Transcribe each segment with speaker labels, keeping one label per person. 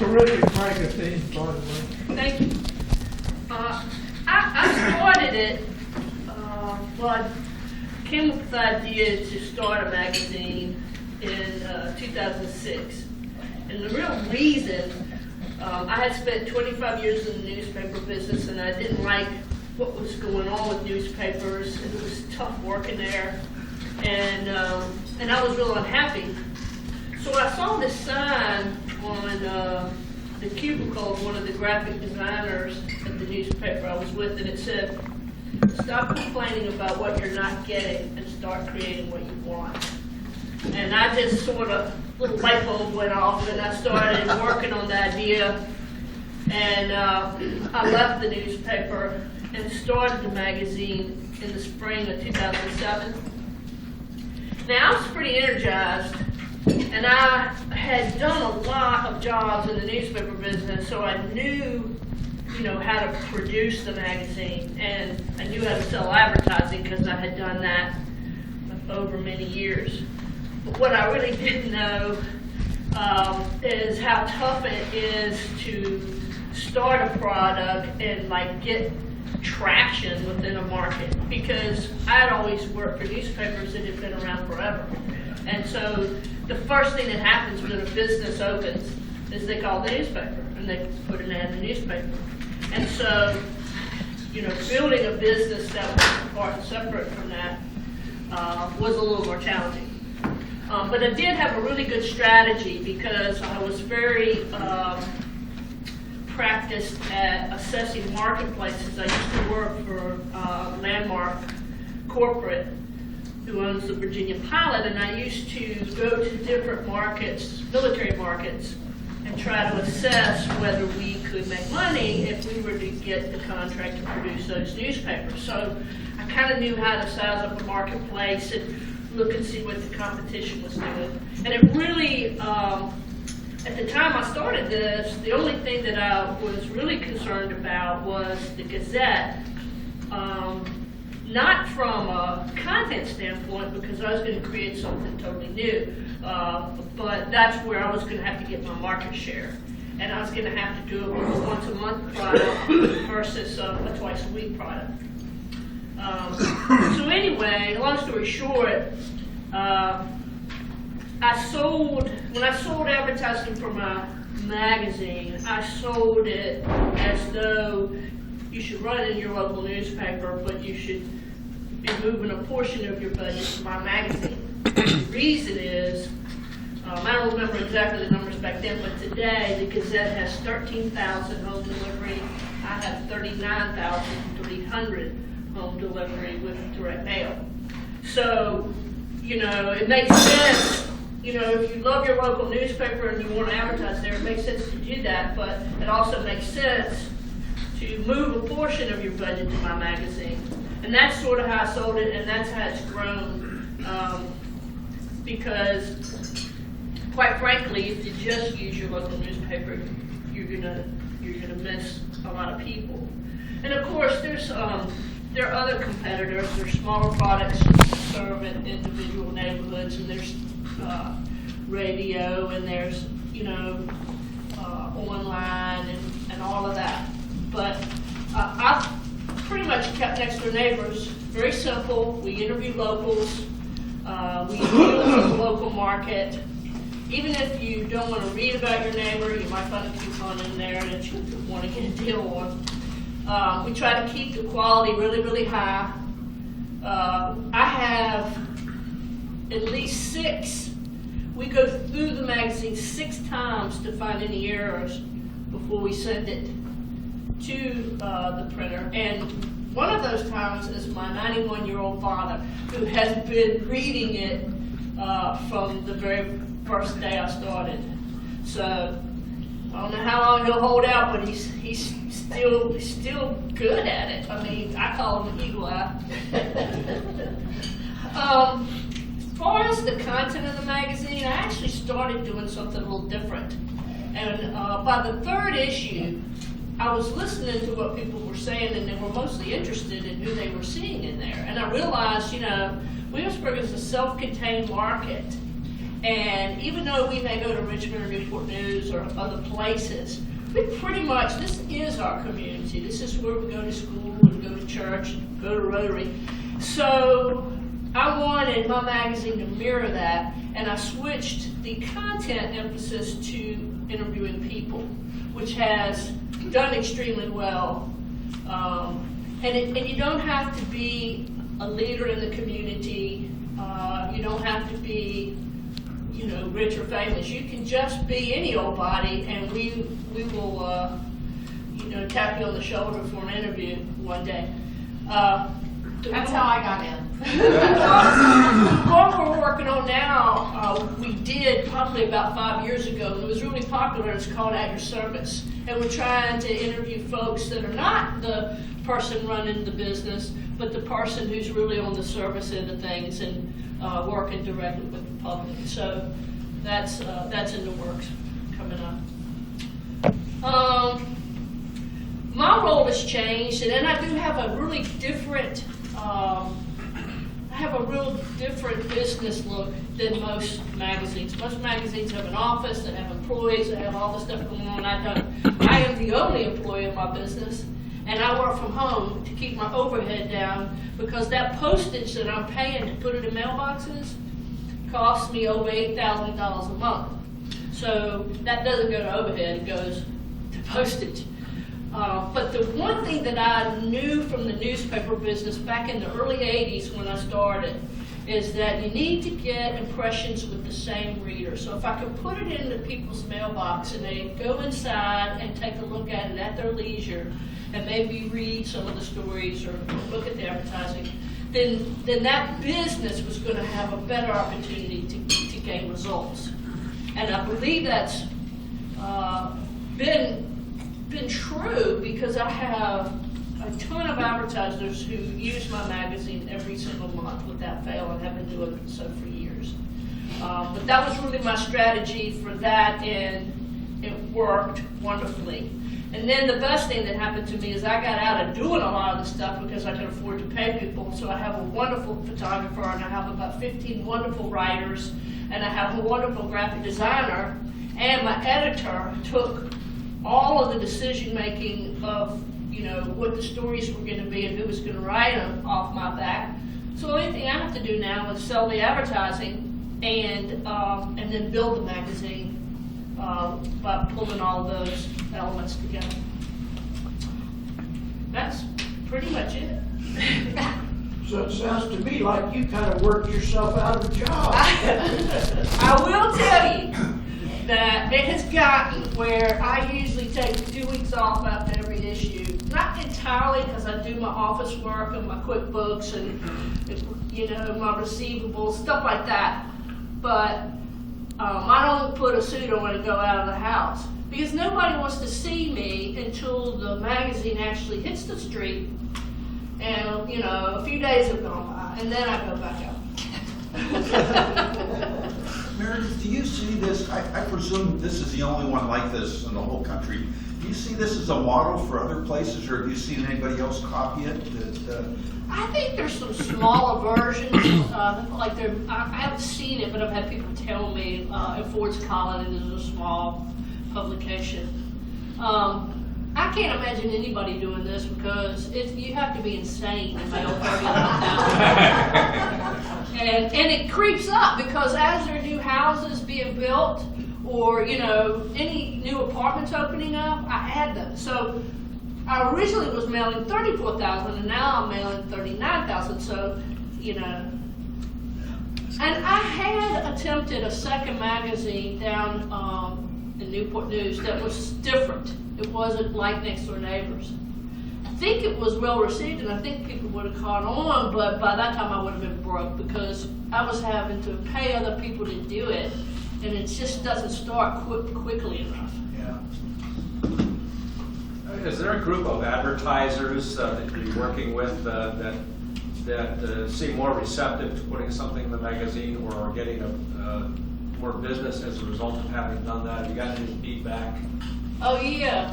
Speaker 1: terrific magazine, by the way.
Speaker 2: Thank you. I started it, well, I came up with the idea to start a magazine in 2006. And the real reason, I had spent 25 years in the newspaper business, and I didn't like what was going on with newspapers, and it was tough working there, and I was real unhappy. So I saw this sign on the cubicle of one of the graphic designers at the newspaper I was with, and it said, "Stop complaining about what you're not getting and start creating what you want." And I just sort of, little light bulb went off, and I started working on the idea, and I left the newspaper and started the magazine in the spring of 2007. Now, I was pretty energized, and I had done a lot of jobs in the newspaper business, so I knew, how to produce the magazine, and I knew how to sell advertising because I had done that over many years. But what I really didn't know is how tough it is to start a product and get traction within a market, because I had always worked for newspapers that had been around forever. And so the first thing that happens when a business opens is they call the newspaper and they put an ad in the newspaper. And so, building a business that was apart and separate from that was a little more challenging. But I did have a really good strategy because I was very practiced at assessing marketplaces. I used to work for Landmark Corporate, who owns the Virginia Pilot, and I used to go to different markets, military markets, and try to assess whether we could make money if we were to get the contract to produce those newspapers. So I kind of knew how to size up a marketplace and look and see what the competition was doing. And it really, at the time I started this, the only thing that I was really concerned about was the Gazette. Not from a content standpoint, because I was going to create something totally new, but that's where I was going to have to get my market share. And I was going to have to do it with a once-a-month product versus a twice-a-week product. So anyway, long story short, when I sold advertising for my magazine, I sold it as though you should run it in your local newspaper, but you should be moving a portion of your budget to my magazine. The reason is, I don't remember exactly the numbers back then, but today the Gazette has 13,000 home delivery. I have 39,300 home delivery with direct mail. So, it makes sense. If you love your local newspaper and you want to advertise there, it makes sense to do that, but it also makes sense to move a portion of your budget to my magazine. And that's sort of how I sold it, and that's how it's grown. Because, quite frankly, if you just use your local newspaper, you're gonna miss a lot of people. And of course, there are other competitors. There's smaller products that serve in individual neighborhoods, and there's radio, and there's online and all of that. But I've pretty much kept next door neighbors. Very simple. We interview locals. We deal with the local market. Even if you don't want to read about your neighbor, you might find a coupon in there that you want to get a deal on. We try to keep the quality really, really high. I have at least 6. We go through the magazine 6 times to find any errors before we send it to the printer. And one of those times is my 91-year-old father, who has been reading it from the very first day I started. So I don't know how long he'll hold out, but he's still good at it. I mean, I call him the eagle eye. As far as the content of the magazine, I actually started doing something a little different. And by the 3rd issue, I was listening to what people were saying, and they were mostly interested in who they were seeing in there. And I realized, Williamsburg is a self-contained market, And even though we may go to Richmond or Newport News or other places, we pretty much, this is our community. This is where we go to school, we go to church, go to Rotary. So I wanted my magazine to mirror that, and I switched the content emphasis to interviewing people, which has done extremely well. And you don't have to be a leader in the community. You don't have to be, rich or famous. You can just be any old body, and we will, tap you on the shoulder for an interview one day.
Speaker 3: That's how I got in.
Speaker 2: What we're working on now, we did probably about 5 years ago. It was really popular. It's called At Your Service. And we're trying to interview folks that are not the person running the business, but the person who's really on the service end of things and working directly with the public. So that's in the works coming up. My role has changed, and then I do have a really different real different business look than most magazines. Most magazines have an office, they have employees, they have all this stuff going on. I am the only employee in my business, and I work from home to keep my overhead down, because that postage that I'm paying to put it in mailboxes costs me over $8,000 a month. So that doesn't go to overhead, it goes to postage. But the one thing that I knew from the newspaper business back in the early 80s when I started is that you need to get impressions with the same reader. So if I could put it into people's mailbox and they go inside and take a look at it at their leisure and maybe read some of the stories or look at the advertising, then that business was going to have a better opportunity to gain results. And I believe that's been true, because I have a ton of advertisers who use my magazine every single month without fail, and have been doing so for years. But that was really my strategy for that, and it worked wonderfully. And then the best thing that happened to me is I got out of doing a lot of the stuff because I could afford to pay people. So I have a wonderful photographer, and I have about 15 wonderful writers, and I have a wonderful graphic designer, and my editor took all of the decision making of what the stories were going to be and who was going to write them off my back. So the only thing I have to do now is sell the advertising and then build the magazine by pulling all of those elements together. That's pretty much it.
Speaker 1: So it sounds to me like you kind of worked yourself out of a job.
Speaker 2: I will tell you that it has gotten where I usually take 2 weeks off after every issue. Not entirely, because I do my office work and my QuickBooks and my receivables, stuff like that. But I don't put a suit on and go out of the house, because nobody wants to see me until the magazine actually hits the street, and a few days have gone by, and then I go back out.
Speaker 4: Meredith, do you see this? I presume this is the only one like this in the whole country. Do you see this as a model for other places, or have you seen anybody else copy it?
Speaker 2: I think there's some smaller versions. I haven't seen it, but I've had people tell me at Ford's Collins is a small publication. I can't imagine anybody doing this, because you have to be insane to mail 30,000. And it creeps up, because as there are new houses being built, or any new apartments opening up, I add them. So I originally was mailing 34,000, and now I'm mailing 39,000. So and I had attempted a second magazine down in Newport News that was different. It wasn't like Next Door Neighbors. I think it was well received, and I think people would have caught on, but by that time I would have been broke, because I was having to pay other people to do it, and it just doesn't start quickly enough.
Speaker 4: Yeah.
Speaker 5: Is there a group of advertisers that you're working with that seem more receptive to putting something in the magazine, or getting more business as a result of having done that? Have you got any feedback?
Speaker 2: Oh yeah,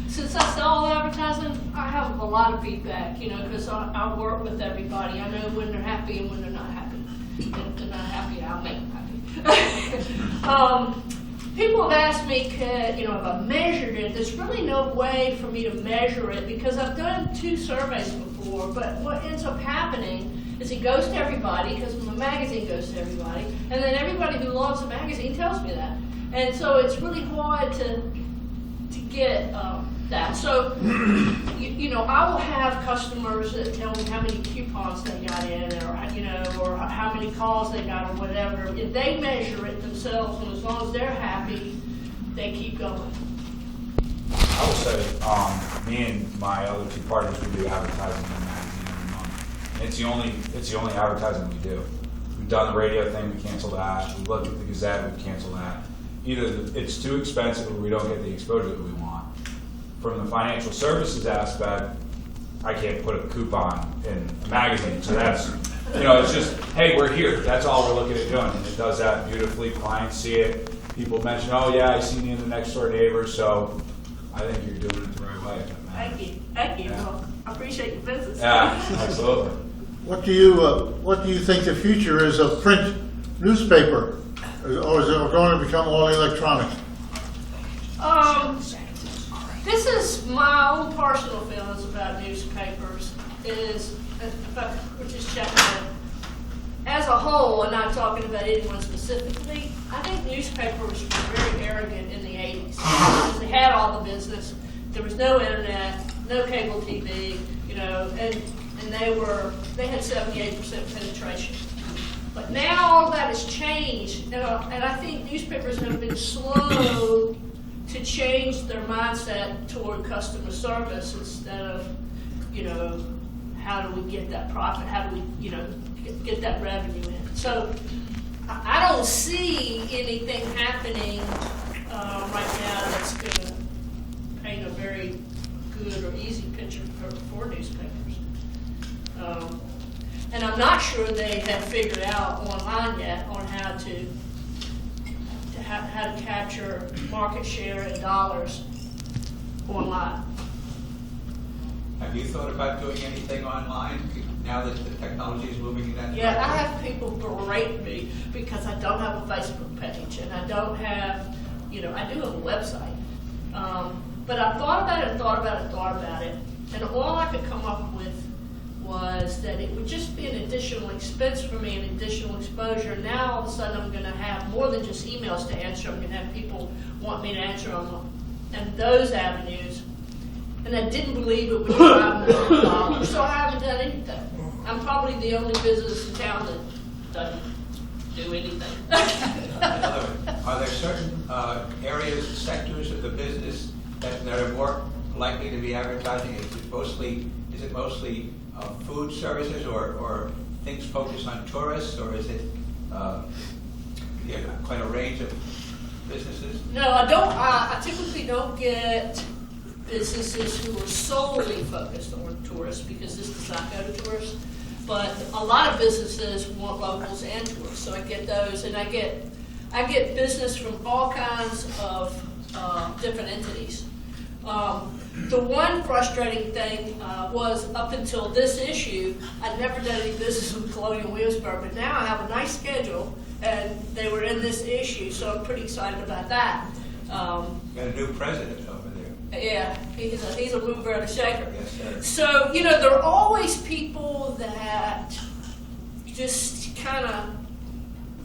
Speaker 2: since I sell advertising, I have a lot of feedback, because I work with everybody. I know when they're happy and when they're not happy. If they're not happy, I'll make them happy. People have asked me, if I measured it. There's really no way for me to measure it because I've done 2 surveys before, but what ends up happening is it goes to everybody, because the magazine goes to everybody, and then everybody who loves the magazine tells me that. And so it's really hard to get that. So, I will have customers that tell me how many coupons they got in, or how many calls they got, or whatever. If they measure it themselves, and as long as they're happy, they keep going.
Speaker 6: I will say, me and my other 2 partners, we do advertising in the magazine every month. It's the only advertising we do. We've done the radio thing, we canceled that. We looked at the Gazette, we canceled that. Either it's too expensive or we don't get the exposure that we want. From the financial services aspect, I can't put a coupon in a magazine. So that's, it's just, hey, we're here. That's all we're looking at doing. And it does that beautifully. Clients see it. People mention, oh yeah, I seen you in the next door neighbor. So I think you're doing it the right way.
Speaker 2: Thank you. Thank you.
Speaker 6: Yeah.
Speaker 2: Well, I appreciate your business.
Speaker 6: Yeah, absolutely.
Speaker 7: What do you think the future is of print newspaper, or is it going to become all electronic?
Speaker 2: This is my own personal feelings about newspapers. We're just checking it. As a whole, I'm not talking about anyone specifically, I think newspapers were very arrogant in the 80s. Because they had all the business. There was no internet, no cable TV, and they had 78% penetration. But now all that has changed, and I think newspapers have been slow to change their mindset toward customer service instead of, how do we get that profit? How do we, get that revenue in? So I don't see anything happening right now that's going to paint a very good or easy picture for newspapers. And I'm not sure they have figured out online yet on how to capture market share in dollars online.
Speaker 8: Have you thought about doing anything online now that the technology is moving in that direction?
Speaker 2: Yeah, I have people berate me because I don't have a Facebook page and I don't have, I do have a website. But I thought about it, and all I could come up with was that it would just be an additional expense for me, an additional exposure. Now all of a sudden I'm going to have more than just emails to answer. I'm going to have people want me to answer on them and those avenues. And I didn't believe it would drive $1 million, so I haven't done anything. I'm probably the only business in town that doesn't do anything.
Speaker 8: Are there certain areas, sectors of the business that are more likely to be advertising? Is it mostly food services or things focused on tourists, or is it quite a range of businesses?
Speaker 2: No, I don't. I typically don't get businesses who are solely focused on tourists because this does not go to tourists. But a lot of businesses want locals and tourists, so I get those, and I get business from all kinds of different entities. The one frustrating thing was up until this issue, I'd never done any business with Colonial Williamsburg, but now I have a nice schedule, and they were in this issue, so I'm pretty excited about that.
Speaker 8: Got a new president over there.
Speaker 2: Yeah, he's a mover and a shaker.
Speaker 8: Yes, sir.
Speaker 2: So, there are always people that just kind of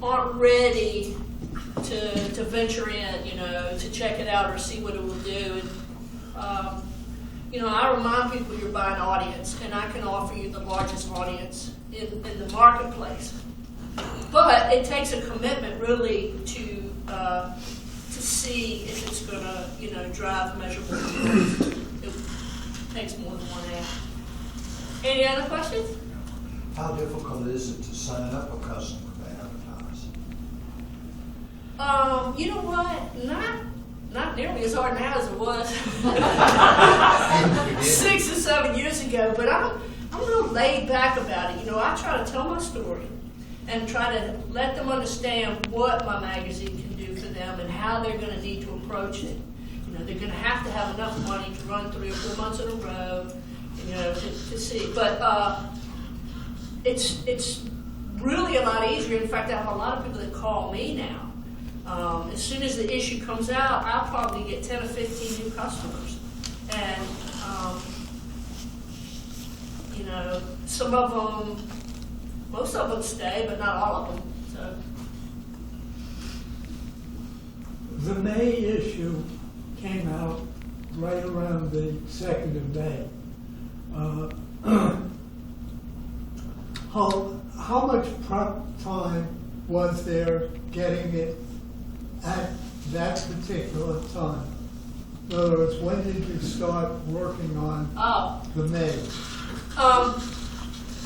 Speaker 2: aren't ready to venture in, to check it out or see what it will do. And, I remind people you're buying audience, and I can offer you the largest audience in the marketplace. But it takes a commitment, really, to see if it's going to, drive measurable results. It takes more than one ad. Any other questions?
Speaker 1: How difficult is it to sign up a customer to advertise?
Speaker 2: You know what? Not nearly as hard now as it was 6 or 7 years ago. But I'm real laid back about it. I try to tell my story and try to let them understand what my magazine can do for them and how they're going to need to approach it. They're going to have enough money to run 3 or 4 months in a row, to see. But it's really a lot easier. In fact, I have a lot of people that call me now. As soon as the issue comes out, I'll probably get 10 or 15 new customers. And, you know, some of them, most of them stay, but not all of them. So.
Speaker 9: The May issue came out right around the 2nd of May. How much prep time was there getting it at that particular time? In other words, when did you start working on the May?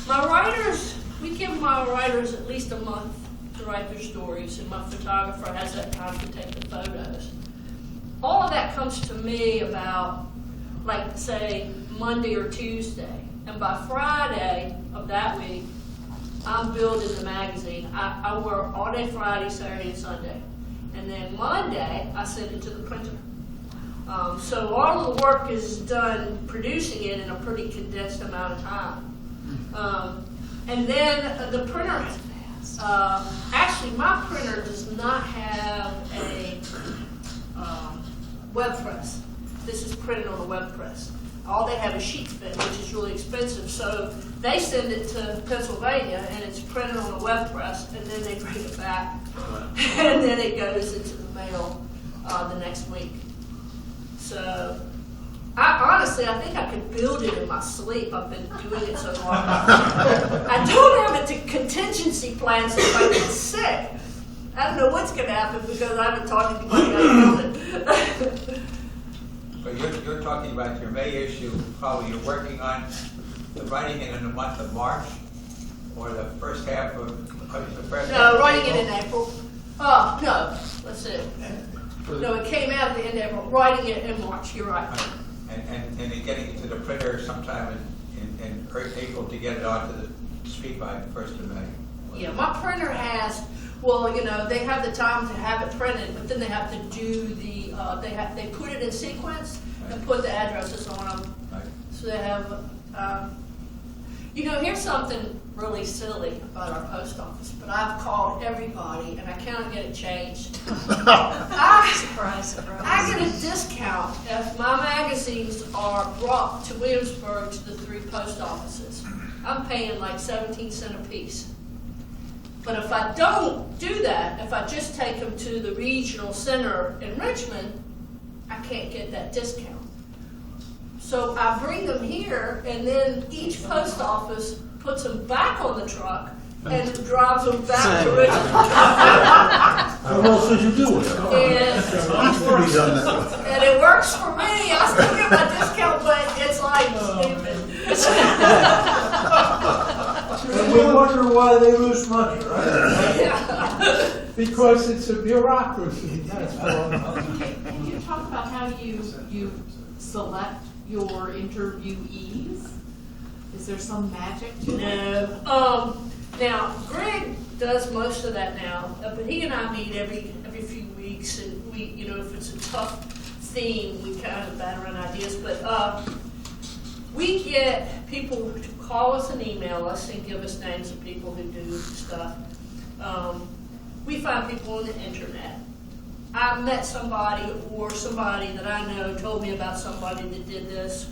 Speaker 2: My writers, we give my writers at least a month to write their stories, and my photographer has that time to take the photos. All of that comes to me about, like, say, Monday or Tuesday. And by Friday of that week, I'm building the magazine. I work all day Friday, Saturday, and Sunday. And then Monday, I send it to the printer. So all of the work is done producing it in a pretty condensed amount of time. And then the printer, actually my printer does not have a web press. This is printed on a web press. All they have is sheet fit, which is really expensive. So they send it to Pennsylvania, and it's printed on a web press, and then they bring it back, and then it goes into the mail the next week. So, honestly, I think I could build it in my sleep. I've been doing it so long. I don't have a contingency plan, so if I get sick, I don't know what's going to happen because I haven't talked to anybody how to build it.
Speaker 8: But you're talking about your May issue, probably you're working on writing it in the month of March, or the first half of the first half
Speaker 2: No,
Speaker 8: of
Speaker 2: writing it
Speaker 8: April?
Speaker 2: in April. Oh, no, let's see. No, it came out at the end of April. Writing it in March, you're right.
Speaker 8: And then getting it to the printer sometime in April to get it onto the street by the 1st of May.
Speaker 2: Yeah, my printer has, well, you know, they have the time to have it printed, but then they have to do the, they put it in sequence and put the addresses on them.
Speaker 8: Right.
Speaker 2: So they have, you know, here's something really silly about our post office, but I've called everybody and I cannot get it changed.
Speaker 3: Surprise, surprise.
Speaker 2: I get a discount if my magazines are brought to Williamsburg to the 3 post offices. I'm paying like 17 cents a piece. But if I don't do that, if I just take them to the regional center in Richmond, I can't get that discount. So I bring them here, and then each post office puts them back on the truck and drives them back to Richmond.
Speaker 7: What else did you do with it?
Speaker 2: And it works for me. I still get my discount, but it's like stupid.
Speaker 9: And we wonder why they lose money, right? Because it's a bureaucracy, that's why.
Speaker 3: Can you talk about how you select your interviewees? Is there some magic to it?
Speaker 2: No. Now, Greg does most of that now, but he and I meet every few weeks, and we, you know, if it's a tough theme, we kind of bat around ideas. But we get people to call us and email us and give us names of people who do stuff. We find people on the internet. I met somebody, or somebody that I know told me about somebody that did this.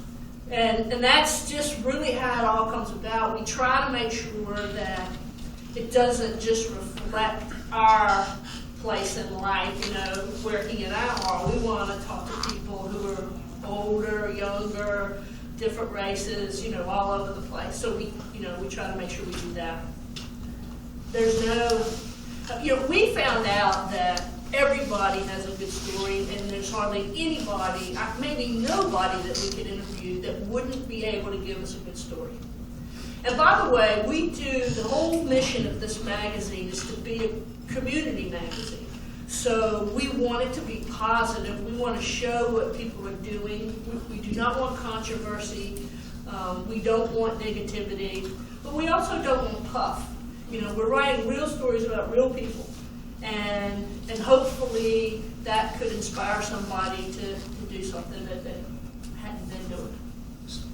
Speaker 2: And that's just really how it all comes about. We try to make sure that it doesn't just reflect our place in life, you know, working it out. We want to talk to people who are older, younger, different races, you know, all over the place. So we try to make sure we do that. There's no, you know, we found out that everybody has a good story, and there's hardly anybody, maybe nobody that we could interview that wouldn't be able to give us a good story. And by the way, the whole mission of this magazine is to be a community magazine. So we want it to be positive. We want to show what people are doing. We do not want controversy. We don't want negativity. But we also don't want puff. You know, we're writing real stories about real people. And hopefully that could inspire somebody to do something that they hadn't been doing.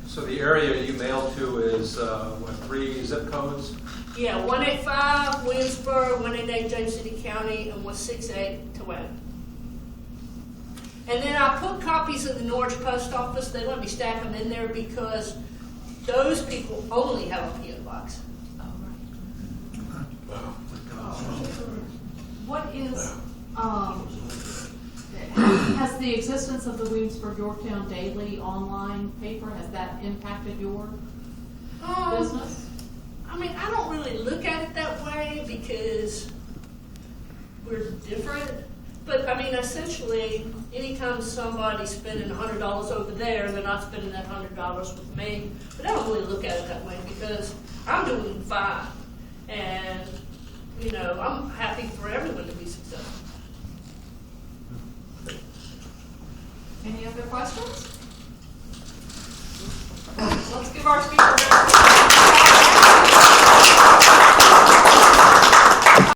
Speaker 5: So the area you mail to is, 3 zip codes?
Speaker 2: Yeah, 185 Williamsburg, 188 James City County, and 168 Tawana. And then I put copies of the Norwich Post Office. They let me stack them in there because those people only have a P.O. box.
Speaker 3: What is, has the existence of the Williamsburg Yorktown Daily online paper, has that impacted your business?
Speaker 2: I mean, I don't really look at it that way because we're different. But I mean, essentially, anytime somebody's spending $100 over there, they're not spending that $100 with me. But I don't really look at it that way because I'm doing fine. And, you know, I'm happy for everyone to be successful.
Speaker 3: Any other questions? Let's give our speaker